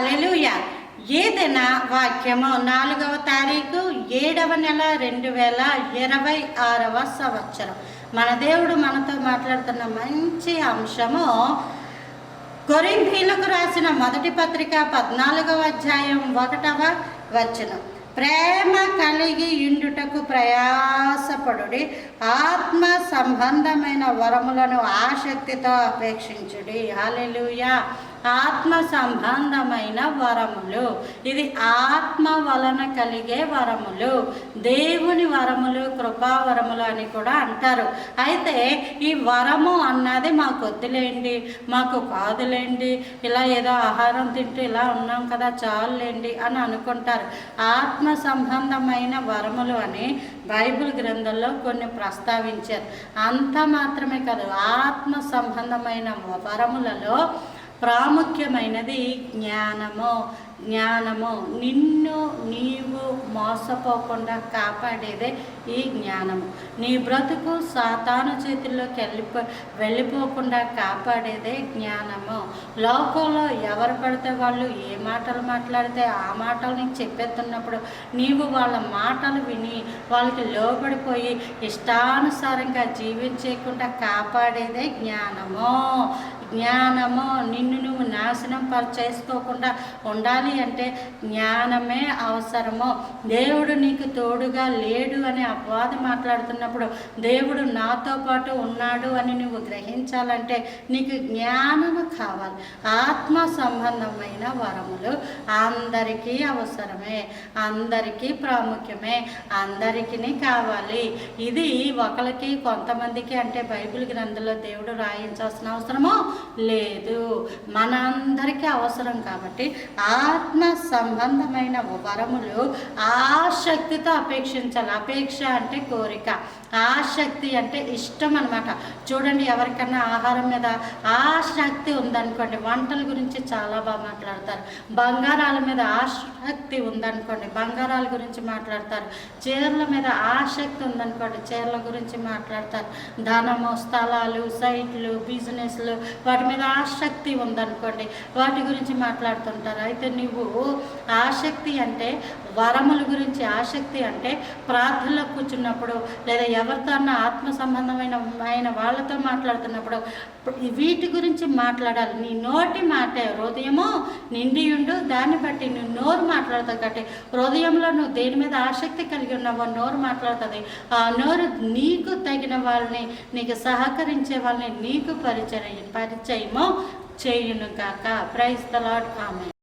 హల్లెలూయా. ఏదైనా వాక్యము 4వ తారీఖు 7వ నెల 2026వ సంవత్సరం. మన దేవుడు మనతో మాట్లాడుతున్న మంచి అంశము కొరింథీయులకు రాసిన మొదటి పత్రిక 14వ అధ్యాయం 1వ వచనం. ప్రేమ కలిగి ఇండుటకు ప్రయాసపడుడి, ఆత్మ సంబంధమైన వరములను ఆసక్తితో అపేక్షించుడి. హల్లెలూయా. ఆత్మ సంబంధమైన వరములు, ఇది ఆత్మ వలన కలిగే వరములు, దేవుని వరములు, కృపావరములు అని కూడా అంటారు. అయితే ఈ వరము అన్నది మాకు వద్దులేండి, మాకు కాదులేండి, ఇలా ఏదో ఆహారం తింటూ ఇలా ఉన్నాం కదా చాలులేండి అని అనుకుంటారు. ఆత్మ సంబంధమైన వరములు అని బైబిల్ గ్రంథంలో కొన్ని ప్రస్తావించారు. అంత మాత్రమే కాదు, ఆత్మ సంబంధమైన వరములలో ప్రాముఖ్యమైనది జ్ఞానము. నిన్ను నీవు మోసపోకుండా కాపాడేదే ఈ జ్ఞానము. నీ బ్రతుకు సాతాను చేతుల్లోకి వెళ్ళిపోకుండా కాపాడేదే జ్ఞానము. లోకంలో ఎవరు పడితే వాళ్ళు ఏ మాటలు మాట్లాడితే ఆ మాటలు నీకు చెప్పేస్తున్నప్పుడు నీవు వాళ్ళ మాటలు విని వాళ్ళకి లోబడిపోయి ఇష్టానుసారంగా జీవించకుండా కాపాడేదే జ్ఞానము. నిన్ను నువ్వు నాశనం చేసుకోకుండా ఉండాలి అంటే జ్ఞానమే అవసరము. దేవుడు నీకు తోడుగా లేడు అని అపవాది మాట్లాడుతున్నప్పుడు దేవుడు నాతో పాటు ఉన్నాడు అని నువ్వు గ్రహించాలంటే నీకు జ్ఞానము కావాలి. ఆత్మ సంబంధమైన వరములు అందరికీ అవసరమే, అందరికీ ప్రాముఖ్యమే, అందరికీ కావాలి. ఇది ఒకరికి కొంతమందికి అంటే బైబిల్ గ్రంథంలో దేవుడు రాయించాల్సిన అవసరము లేదు, మనందరికీ అవసరం. కాబట్టి ఆత్మ సంబంధమైన వరములు ఆసక్తితో అపేక్షించాలి. అపేక్ష అంటే కోరిక, ఆసక్తి అంటే ఇష్టం అన్నమాట. చూడండి, ఎవరికన్నా ఆహారం మీద ఆసక్తి ఉందనుకోండి, వంటల గురించి చాలా బాగా మాట్లాడతారు. బంగారాల మీద ఆసక్తి ఉందనుకోండి, బంగారాల గురించి మాట్లాడతారు. చీరల మీద ఆసక్తి ఉందనుకోండి, చీరల గురించి మాట్లాడతారు. ధనము, స్థలాలు, సైట్లు, బిజినెస్లు, వాటి మీద ఆసక్తి ఉందనుకోండి, వాటి గురించి మాట్లాడుతుంటారు. అయితే నువ్వు ఆసక్తి అంటే వరముల గురించి, ఆసక్తి అంటే ప్రార్థనలో కూర్చున్నప్పుడు లేదా ఎవరితో అన్న ఆత్మ సంబంధమైన వాళ్ళతో మాట్లాడుతున్నప్పుడు వీటి గురించి మాట్లాడాలి. నీ నోటి మాటే హృదయము నిండి ఉండు, దాన్ని బట్టి నువ్వు నోరు మాట్లాడుతావు. కాబట్టి హృదయంలో నువ్వు దేని మీద ఆసక్తి కలిగి ఉన్నావో నోరు మాట్లాడుతుంది. ఆ నోరు నీకు తగిన వాళ్ళని, నీకు సహకరించే వాళ్ళని నీకు పరిచయము చేయును గాక. Praise the lord. ఆమేన్.